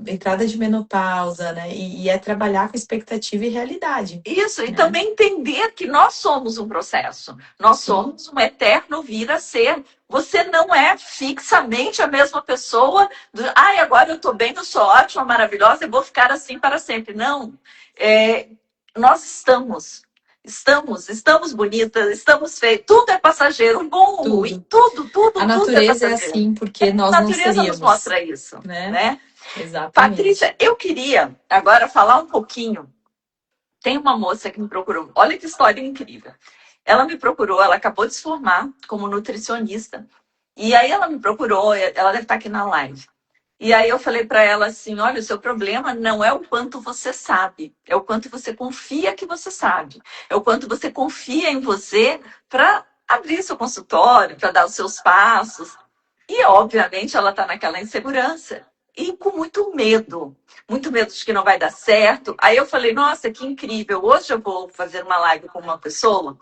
entrada de menopausa, né? E é trabalhar com expectativa e realidade, Isso, e né? também entender que nós somos um processo, nós Sim, somos um eterno vir a ser. Você não é fixamente a mesma pessoa ai, agora eu estou bem, eu sou ótima, maravilhosa, e vou ficar assim para sempre. Não. É, nós estamos bonitas, estamos feias, tudo é passageiro, o bom, o ruim, tudo. tudo, A tudo, tudo é natureza é passageiro. assim porque A nós não natureza nos seríamos, mostra isso, né? né? Exatamente. Patrícia, eu queria agora falar um pouquinho. Tem uma moça que me procurou. Olha que história incrível. Ela me procurou, ela acabou de se formar como nutricionista. E aí ela me procurou, ela deve estar aqui na live. E aí eu falei para ela assim: olha, o seu problema não é o quanto você sabe, é o quanto você confia que você sabe. É o quanto você confia em você para abrir seu consultório, para dar os seus passos. E, obviamente, ela está naquela insegurança e com muito medo de que não vai dar certo. Aí eu falei, nossa, que incrível, hoje eu vou fazer uma live com uma pessoa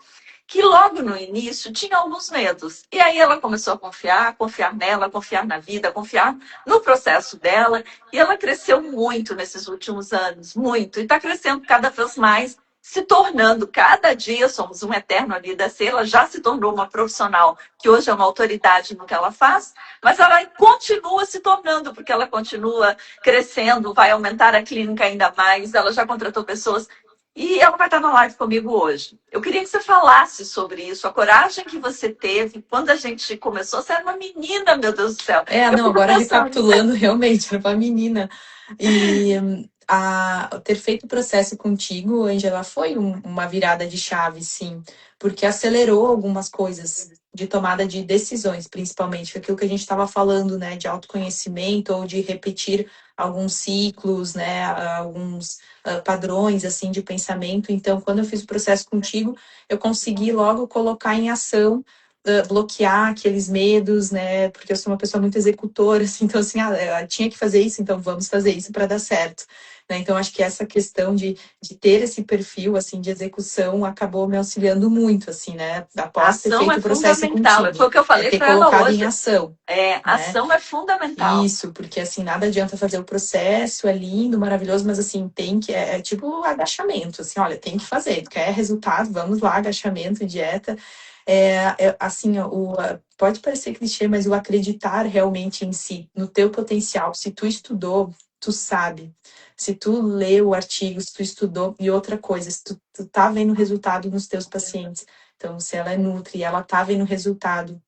que logo no início tinha alguns medos. E aí ela começou a confiar nela, confiar na vida, confiar no processo dela. E ela cresceu muito nesses últimos anos, muito. E está crescendo cada vez mais, se tornando cada dia, somos um eterno ali da ser, ela já se tornou uma profissional que hoje é uma autoridade no que ela faz, mas ela continua se tornando, porque ela continua crescendo, vai aumentar a clínica ainda mais, ela já contratou pessoas e ela vai estar na live comigo hoje. Eu queria que você falasse sobre isso, a coragem que você teve quando a gente começou. Você era uma menina, meu Deus do céu. Eu Não, fico agora pensando, recapitulando, realmente, era uma menina. E ter feito o processo contigo, Angela, foi uma virada de chave, sim, porque acelerou algumas coisas de tomada de decisões, principalmente aquilo que a gente estava falando, né, de autoconhecimento ou de repetir alguns ciclos, né, alguns padrões, assim, de pensamento. Então, quando eu fiz o processo contigo, eu consegui logo colocar em ação bloquear aqueles medos, né? Porque eu sou uma pessoa muito executora, assim, então assim, eu tinha que fazer isso, então vamos fazer isso para dar certo. Né? Então, acho que essa questão de ter esse perfil, assim, de execução acabou me auxiliando muito, assim, né? a Após ter ação feito é o processo fundamental. contigo. Foi o que eu É falei ter para ela colocado em hoje. ação, né? Ação é fundamental. Isso, porque assim, nada adianta fazer o processo, é lindo, maravilhoso, mas assim, tem que, é tipo agachamento, assim, olha, tem que fazer, quer resultado, vamos lá, agachamento, dieta, assim, pode parecer clichê, mas o acreditar realmente em si, no teu potencial, se tu estudou, tu sabe, se tu leu o artigo, se tu estudou, e outra coisa, se tu tá vendo resultado nos teus pacientes, então se ela é nutri, ela tá vendo resultado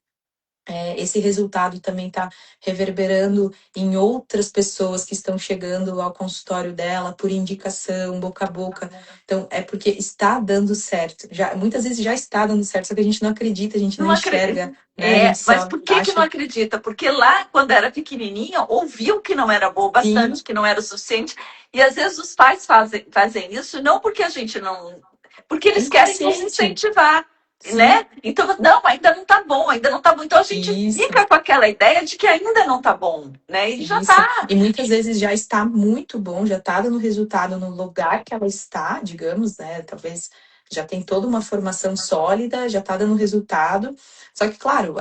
esse resultado também está reverberando em outras pessoas que estão chegando ao consultório dela por indicação, boca a boca. Então, é porque está dando certo. Já, muitas vezes já está dando certo, só que a gente não acredita, a gente não Não acredito. enxerga, né? A gente Mas só por que não acha, acredita? Porque lá, quando era pequenininha, ouviu que não era bom sim, bastante, que não era o suficiente. E às vezes os pais fazem isso, não porque a gente não. Porque é eles querem nos inconsciente. incentivar, Sim, né? Então, não, ainda não tá bom, ainda não tá bom. Então a gente isso. fica com aquela ideia de que ainda não tá bom, né? E já Isso, tá. e muitas vezes já está muito bom, já está dando resultado no lugar que ela está, digamos, né? Talvez já tem toda uma formação sólida, já está dando resultado. Só que, claro,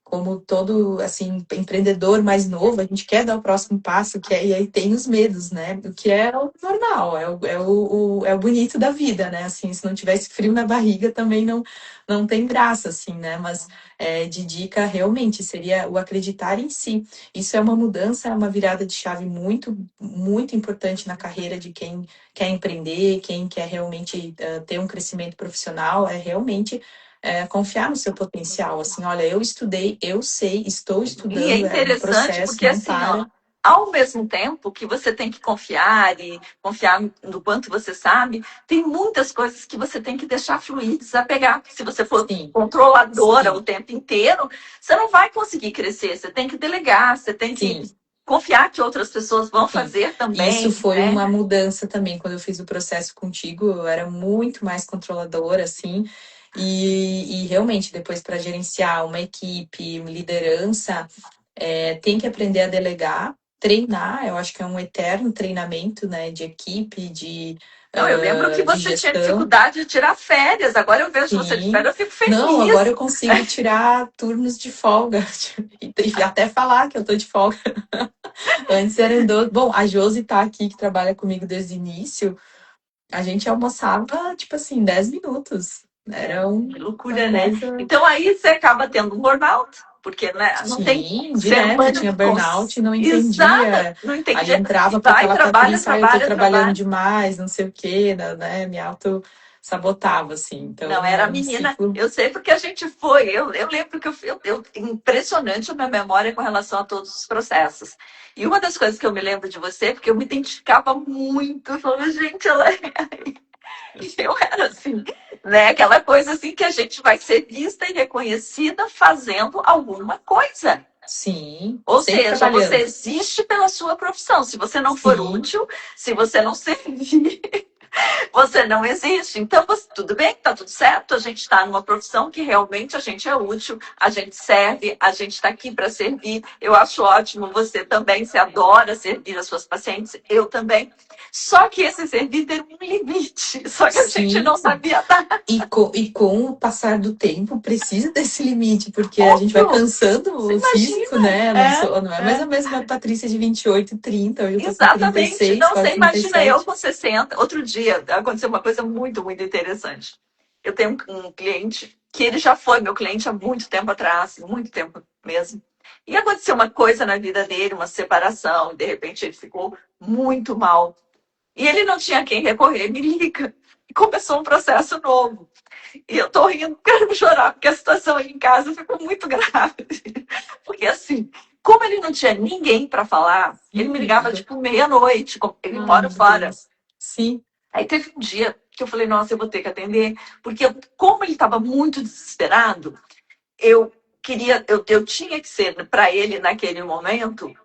como todo assim empreendedor mais novo, a gente quer dar o próximo passo, e aí tem os medos, né? O que é o normal, é o bonito da vida, né? Assim, se não tivesse frio na barriga também não tem graça, assim, né? Mas de dica realmente seria o acreditar em si. Isso é uma mudança, é uma virada de chave muito, muito importante na carreira de quem quer empreender, quem quer realmente ter um crescimento profissional, é realmente confiar no seu potencial, assim, olha, eu estudei, eu sei, estou E é estudando, é um interessante processo, porque, não assim, ó, para. ao mesmo tempo que você tem que confiar e confiar no quanto você sabe, tem muitas coisas que você tem que deixar fluir, desapegar. Se você for Sim, controladora o sim, tempo inteiro, você não vai conseguir crescer. Você tem que delegar, você tem que sim, confiar que outras pessoas vão sim. fazer Isso também, foi né? uma mudança também, quando eu fiz o processo contigo, eu era muito mais controladora, assim, e realmente, depois para gerenciar uma equipe, liderança, tem que aprender a delegar, treinar, eu acho que é um eterno treinamento, né, de equipe, Não, eu lembro que de você tinha gestão. dificuldade de tirar férias. Agora eu vejo você de Sim. férias, eu fico Não, agora feliz. eu consigo tirar turnos de folga e até falar que eu tô de folga. Antes eram 12. Bom, a Josi tá aqui, que trabalha comigo desde o início. A gente almoçava, tipo assim, 10 minutos. É, Era que uma loucura, né? coisa. Então aí você acaba tendo um burnout, porque né, não tem Sim, ser direto, humano tinha burnout, não exata, entendia. não Aí entendia. E entrava para vai, aquela trabalha, Patrícia, eu tô trabalha, trabalhando trabalha. demais, não sei o quê, né? Me auto-sabotava, assim. Não, Então, era é a um menina. ciclo. Eu sei porque a gente foi. Eu lembro que impressionante a minha memória com relação a todos os processos. E uma das coisas que eu me lembro de você, porque eu me identificava muito, eu falava, gente, ela é. E eu era assim, né? Aquela coisa assim que a gente vai ser vista e reconhecida fazendo alguma coisa. Sim, Ou sempre seja, você trabalhando. existe pela sua profissão. Se você não for Sim, útil, se você não servir, você não existe. Então, tudo bem, tá tudo certo. A gente está numa profissão que realmente a gente é útil, a gente serve, a gente está aqui para servir. Eu acho ótimo, você também se adora servir as suas pacientes, eu também. Só que esse servir tem um limite, só que a gente não sim. sabia dar. E com o passar do tempo, precisa desse limite, porque a gente vai Óbvio, cansando você o físico, imagina. né? Não é mais a mesma Patrícia de 28, 30, hoje eu tô com Exatamente. 36, Não, quase você imagina eu 37. com 60. Outro dia aconteceu uma coisa muito, muito interessante. Eu tenho um cliente que ele já foi meu cliente há muito tempo atrás, muito tempo mesmo. E aconteceu uma coisa na vida dele, uma separação, de repente ele ficou muito mal. E ele não tinha quem recorrer, me liga. E começou um processo novo. E eu tô rindo, quero chorar, porque a situação aí em casa ficou muito grave. Porque assim, como ele não tinha ninguém para falar, ele me Sim, ligava tipo meia-noite, ele ai, mora meu fora. Deus. Sim, Aí teve um dia que eu falei, nossa, eu vou ter que atender, porque como ele estava muito desesperado, eu eu tinha que ser para ele naquele momento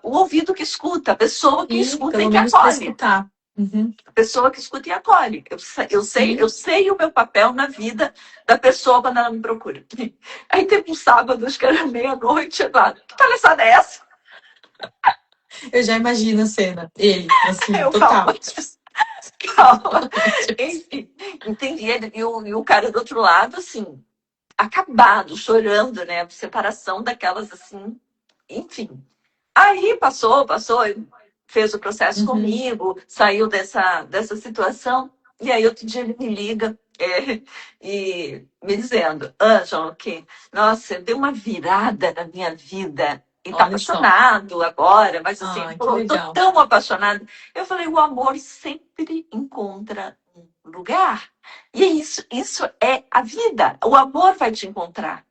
o ouvido que escuta, a pessoa que sim, escuta e pelo que menos para acolhe. escutar. Uhum. A pessoa que escuta e acolhe. Eu Sim, sei o meu papel na vida da pessoa quando ela me procura. Aí teve um sábado, acho que era meia-noite, lá, que palhaçada é essa? eu já imagino a cena. Ele, assim, Eu falo, total. calma. Enfim, entendi. E o cara do outro lado, assim, acabado, chorando, né? Separação daquelas, assim, enfim. Aí passou, fez o processo Uhum. comigo, saiu dessa situação. E aí outro dia ele me liga e me dizendo, Ângelo, que, nossa, deu uma virada na minha vida. E tá Olha só. apaixonado agora, mas assim, ele Ai, que falou, tô legal. tão apaixonado. Eu falei, o amor sempre encontra um lugar. E é isso é a vida. O amor vai te encontrar.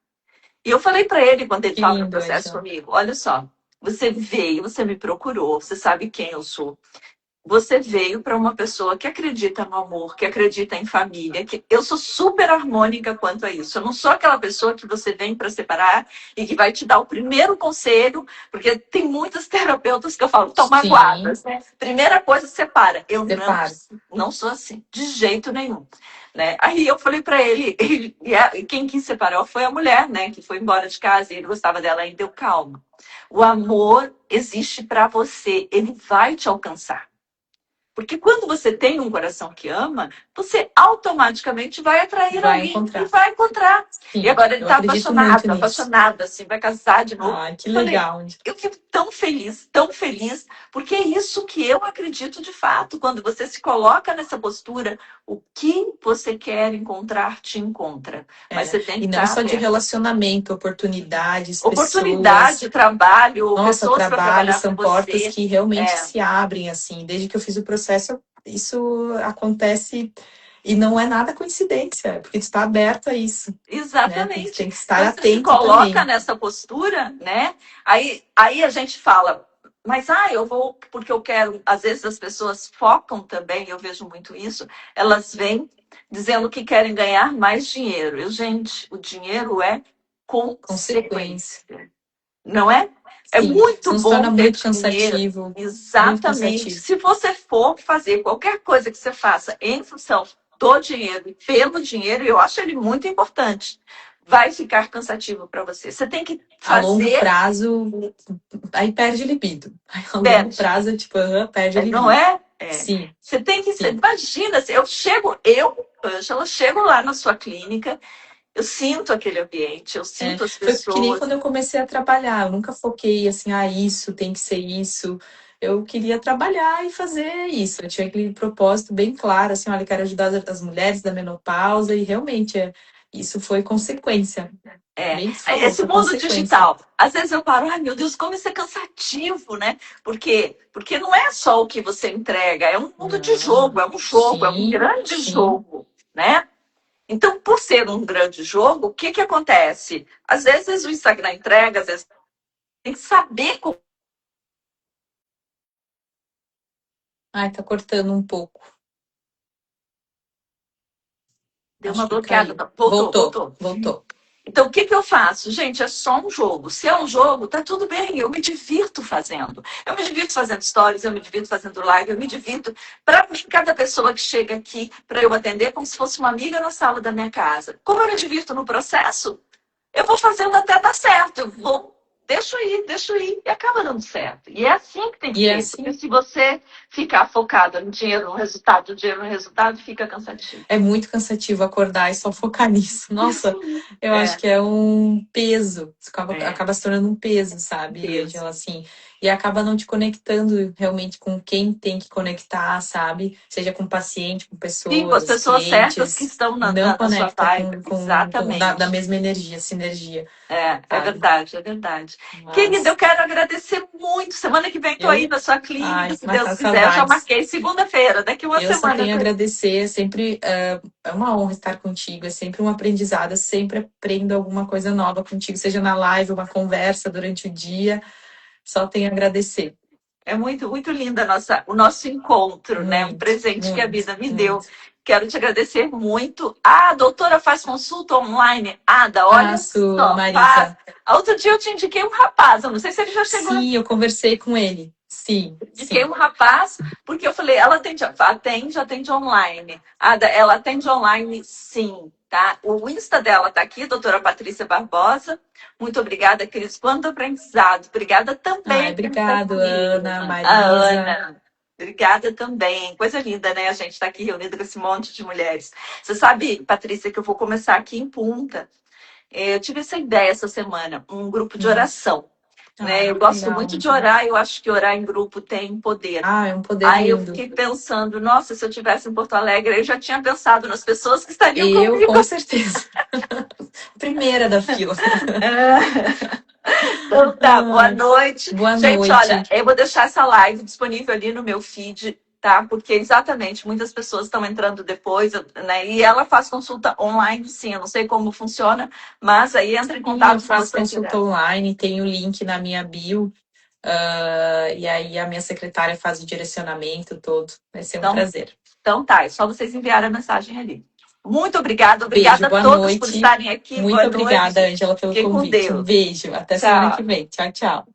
E eu falei para ele, quando ele Que estava no lindo, processo Angela. comigo, olha só, você veio, você me procurou, você sabe quem eu sou. Você veio para uma pessoa que acredita no amor, que acredita em família, que eu sou super harmônica quanto a isso. Eu não sou aquela pessoa que você vem para separar e que vai te dar o primeiro conselho, porque tem muitas terapeutas que eu falo, estão Sim, magoadas, né? Primeira coisa, separa. Eu separa. não sou assim, de jeito nenhum. Né? Aí eu falei para ele, e quem quis separar foi a mulher, né? Que foi embora de casa e ele gostava dela ainda, deu calma. O amor existe para você, ele vai te alcançar. Porque quando você tem um coração que ama, você automaticamente vai atrair Vai alguém e encontrar. vai encontrar. E Sim, agora ele eu está acredito muito apaixonado, nisso. apaixonado, assim, vai casar de novo. Ai, que Eu falei, legal, Angela. eu fico tão feliz, porque é isso que eu acredito de fato. Quando você se coloca nessa postura, o que você quer encontrar, te encontra. Mas É, você tem que e não estar só de aberto. relacionamento, oportunidades, pessoas. Oportunidade, trabalho, Nossa, pessoas para trabalho trabalhar com são portas você. que realmente É, se abrem, assim. Desde que eu fiz o processo, isso acontece e não é nada coincidência, porque tu está aberto a isso, né? Tu exatamente. tem que estar Quando você se atento coloca também. nessa postura, né? Aí a gente fala, mas eu vou porque eu quero. Às vezes as pessoas focam também, eu vejo muito isso, elas vêm dizendo que querem ganhar mais dinheiro. Gente, o dinheiro é Consequência. consequência, não é? É Sim, muito senão se bom torna ter muito dinheiro. cansativo, muito Exatamente. cansativo. Se você for fazer qualquer coisa que você faça em função do dinheiro e pelo dinheiro, eu acho ele muito importante. Vai ficar cansativo para você. Você tem que A longo fazer, prazo, aí perde libido. Aí, a longo perde, prazo, tipo, perde a não libido. é? Sim, Você tem que, sim. imagina, Ângela, chego lá na sua clínica, eu sinto aquele ambiente, eu É, sinto as foi que nem pessoas. quando eu comecei a trabalhar. Eu nunca foquei assim, isso tem que ser isso. Eu queria trabalhar e fazer isso. Eu tinha aquele propósito bem claro, assim, olha, eu quero ajudar as mulheres da menopausa, e realmente isso foi consequência. É, Bem que você falou, esse foi mundo consequência. digital. Às vezes eu paro, ai meu Deus, como isso é cansativo, né? Porque não é só o que você entrega, é um mundo de Não, jogo, é um sim, grande sim. jogo, né? Então, por ser um grande jogo, o que que acontece? Às vezes o Instagram entrega, às vezes tem que saber como. Ai, tá cortando um pouco. Deu Acho uma que bloqueada. caiu. Tá? Voltou, Voltou, voltou. voltou. Então, o que que eu faço? Gente, é só um jogo. Se é um jogo, tá tudo bem. Eu me divirto fazendo. Eu me divirto fazendo stories, eu me divirto fazendo live, eu me divirto. Para mim, cada pessoa que chega aqui para eu atender, é como se fosse uma amiga na sala da minha casa. Como eu me divirto no processo, eu vou fazendo até dar certo. Deixo ir, e acaba dando certo. E é assim que tem que E é ser. Porque assim. se você ficar focada no dinheiro no resultado, fica cansativo. É muito cansativo acordar e só focar nisso. Nossa, eu acho É, que é um peso. Isso é, acaba se tornando um peso, sabe, peso. Angela? Assim, e acaba não te conectando realmente com quem tem que conectar, sabe? Seja com paciente, com Sim, com as pessoas, pessoas certas que clientes. estão Não na sua conecta vibe. da Exatamente. mesma energia, sinergia, É sabe? verdade, é verdade. Querida, eu Mas quero agradecer muito. Semana que vem estou aí eu, na sua ai, clínica, se matar Deus quiser. Eu já saudades. marquei segunda-feira, daqui uma Eu só semana. tenho a agradecer, é sempre é uma honra estar contigo, é sempre um aprendizado, eu sempre aprendo alguma coisa nova contigo, seja na live, uma conversa durante o dia, só tenho a agradecer. É muito linda o nosso encontro, né? Um Muito, presente que a muito, vida me deu. muito. Quero te agradecer muito. Ah, a doutora faz consulta online. Ada, olha Faço, só, faz. Marisa. Outro dia eu te indiquei um rapaz, eu não sei se ele já chegou. Sim, eu conversei com ele. Sim, Indiquei sim. um rapaz, porque eu falei, ela atende online. Ela atende online, sim, tá? O Insta dela tá aqui, doutora Patrícia Barbosa. Muito obrigada, Cris. Quanto aprendizado. Obrigada Ai, também por estar obrigado, comigo, Ana, a Marisa. Ana. Obrigada também. Coisa linda, né? A gente está aqui reunida com esse monte de mulheres. Você sabe, Patrícia, que eu vou começar aqui em Punta. Eu tive essa ideia essa semana, um grupo de Hum. oração. Né? Ai, Eu que gosto legal, muito de Angela. orar, eu acho que orar em grupo tem poder. Ah, é um poder Aí eu lindo. fiquei pensando, nossa, se eu tivesse em Porto Alegre, eu já tinha pensado nas pessoas que estariam Eu, comigo. com certeza. Primeira da fila. Então tá, boa Ai, noite. boa Gente, olha, noite. eu vou deixar essa live disponível ali no meu feed. tá? Porque exatamente, muitas pessoas estão entrando depois, né? E ela faz consulta online, sim, eu não sei como funciona, mas aí entra em Sim, contato eu com faço você consulta direto. online, tem o link na minha bio, e aí a minha secretária faz o direcionamento todo. Vai ser um Então, prazer. então tá, é só vocês enviarem a mensagem ali. Muito obrigada, Beijo, obrigada a boa todos por noite. estarem aqui. Muito Boa obrigada, noite. Ângela, pelo Fiquem com convite. Um Deus. beijo, até semana que Tchau. vem. Tchau, tchau.